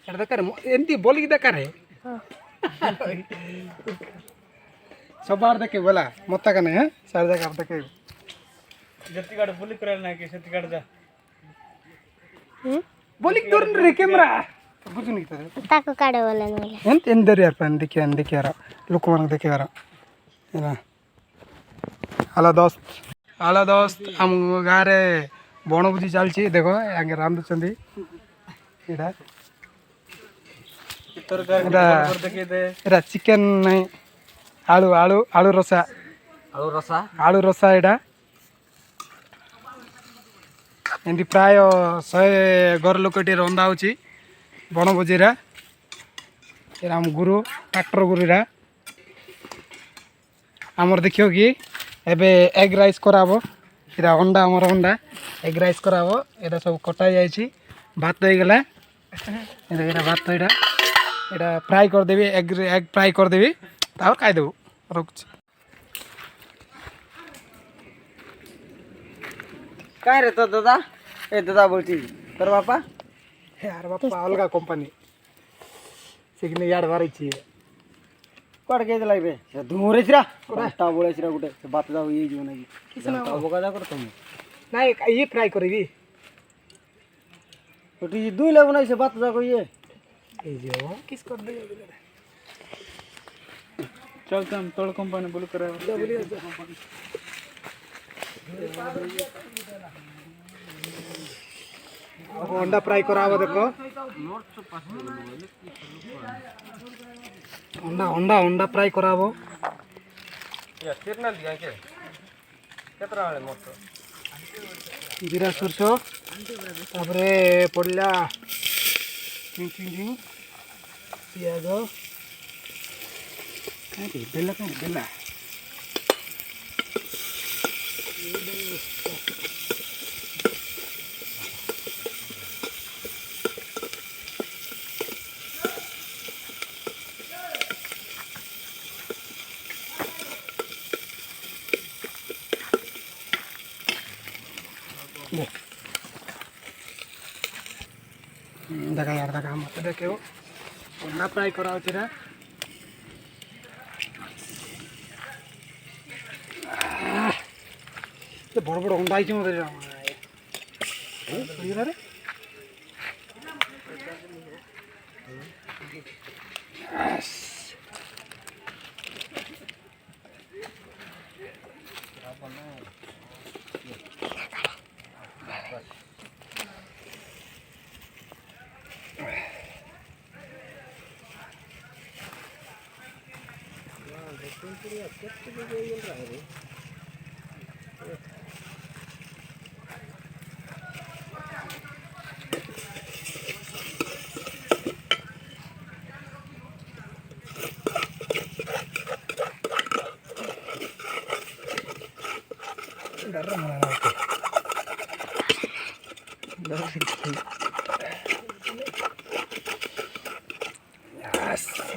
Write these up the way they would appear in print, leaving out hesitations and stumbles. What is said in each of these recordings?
এটা দেখারে এমতি বলি দেখারে সবার দেখে বলা মত কানে হ্যাঁ সার দেখা দেখে जत्ती गाड़ बोली करायला नाही की शेती गाड़ जा बोली तोरन रे कैमरा बुझु नहीं तरे ताको काढे बोला बोले ಎಂದರಿ ಯಾರ ಪನ್ देखियार लोक मन देखियार ಏನಾ हेलो दोस्त हम गारे बणभोजी चलछि देखो आगे रांधुचंदी एटा तरकारी एटा कर देखि दे एटा चिकन नहीं आलू आलू आलू रसा आलू रसा एटा एमती प्राय 100 घर लोकटी रंधा होची बणभोजीरा एरा हम गुरु ट्रैक्टर गुरुरा आमर देखियो कि एबे एग राइस कराबो एटा अंडा हमर अंडा एग राइस कराबो एटा सब कटा जायछि भात हो गेला एटा भात एटा फ्राई कर देबी एग फ्राई कर देबी ताव खाइ देबो रुक काय रे तो दादा ए दादा बोलती तर बापा यार बापा अलगा कंपनी सिग्ने यार बारिछि कोड के लागबे धुरे छिरा कोटा बोले छिरा गुटे से बात जाऊ ये जीवन की किसना अबका कर तुम नहीं ये फ्राई करबी तो ती दुई ले बनाई से बात जा को ये जो किस कर दे चलते हम तोड़ कंपनी बोल करे अंडा फ्राई कराबो देखो अंडा अंडा अंडा फ्राई कराबो या कितना दिया के केतरा वाले मोट जीरा सरसो तापरे पड़ला पियाज कहीं बेला देखा यार देखा मत देखो अंडा फ्राई कराओ तेरा ये बड़ बड़ अंडा ही मत रे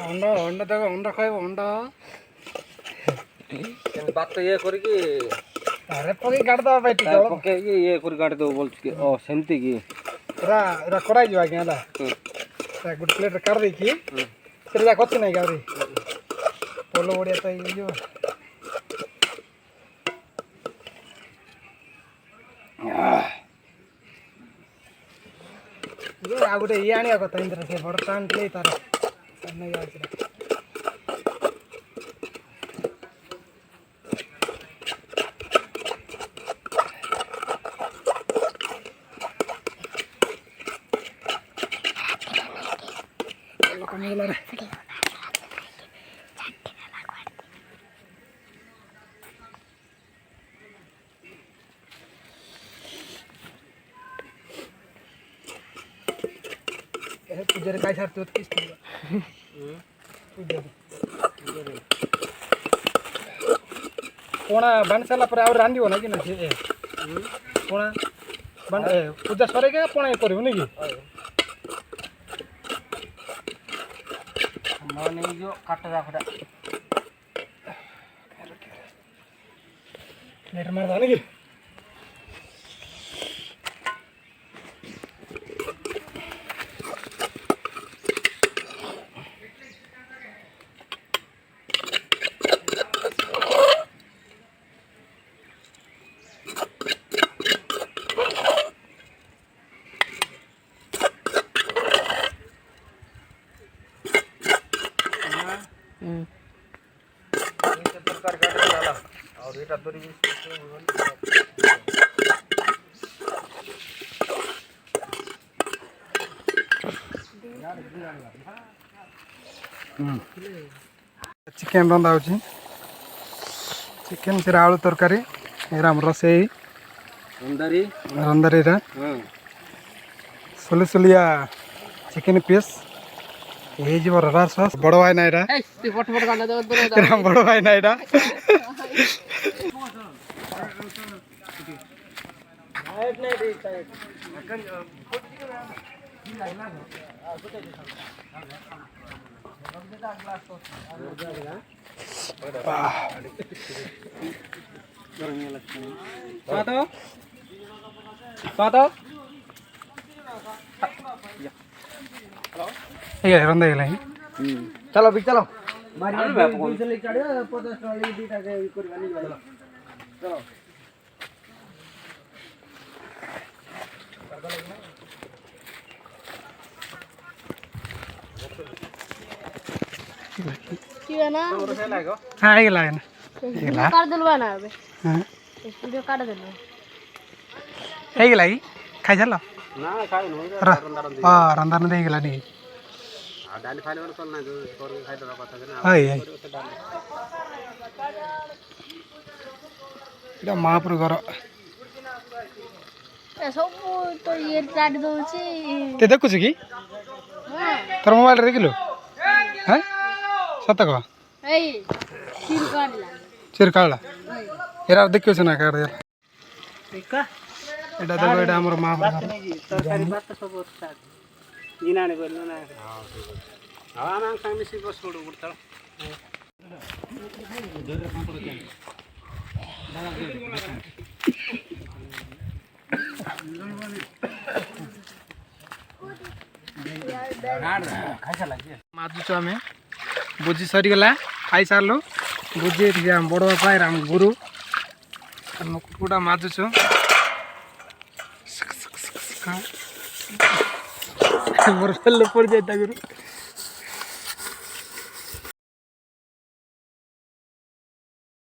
अंडा अंडा देखो अंडा खाइब अंडा बात तो ये करी की अरे पके काट दबा बैठी पके ये करी काट दो बोल के ओ सेमती की रा रा कोड़ाई जो आगे आला रा गुड प्लेट कर दे की तेरे जा कोच नहीं गावरी पोलो ओडिया तो ये जो ये आगुटे ये आनिया को तंत्र से बड़तान ले तार नहीं आछ पूजा काय छाड़ते किस पूजा कोणा बन साला पर और रांधी हो ना कि ना कोणा बन पूजा सरे के कोणा करियो नि कि माने जो काट राखडा लेट मार दाने कि ଚିକେନ୍ ରନ୍ଧା ହେଉଛି ଚିକେନ୍ ସେଟା ଆଳୁ ତରକାରୀ ଏରା ଆମ ରୋଷେଇ ରନ୍ଧାରିଟା ସୁଲିସୁଲିଆ ଚିକେନ୍ ପିସ୍ ହେଇଯିବ ରରା ସସ୍ ବଡ଼ ଭାଇ ନା ଏଇଟା ବଡ଼ ଭାଇ ନା ଏଇଟା ରନ୍ଧା ହେଇଗଲା चलो भी चलो मारी 200 ले चढ़ियो 50 टका ले दीटा के करबा नहीं भाई चलो कितना हाँ ହେଇଗଲା ହେଇଗଲା कर दिलवा ना अबे ହଁ वीडियो काट दिलवा ହେଇଗଲା କି ଖାଇସାରିଲ ना खाइ न ହଁ ରନ୍ଧା ରନ୍ଧା ହେଇଗଲା ନି डाली फाइल कर ना जो कर खाइ दबा କଥା ना ହଇ ହଇ ଏଇଟା ମହାପୁର ଘର ए सब तो ये काट दउची ତେ ଦେଖୁଛୁ କି हां ତୋର ମୋବାଇଲରେ ଦେଖିଲୁ ହଁ ସତ କହ ए सिर काटला ଚିର କାળା हाय ଏରା ଦେଖିଛୁ ନା କାଢ ठीक है ଏଇଟା ଦେଖ ଏଇଟା ଆମର ମହାପୁର ଘର तरकारी बात तो सब अच्छा गिनाने बोलनो ना हां आम संग मिसी बस छोड़ उड़ता ମାଜୁଛୁ ଆମେ ବୁଝି ସରିଗଲା ଖାଇସାରିଲୁ ବୁଝି ଏଠି ଆମ ବଡ଼ ବାପା ଆମ ଗୁରୁ ଆମ କୁକୁଡ଼ା ମାଜୁଛୁ ମୋର ପଡ଼ିଯାଏ ତା ଗୁରୁ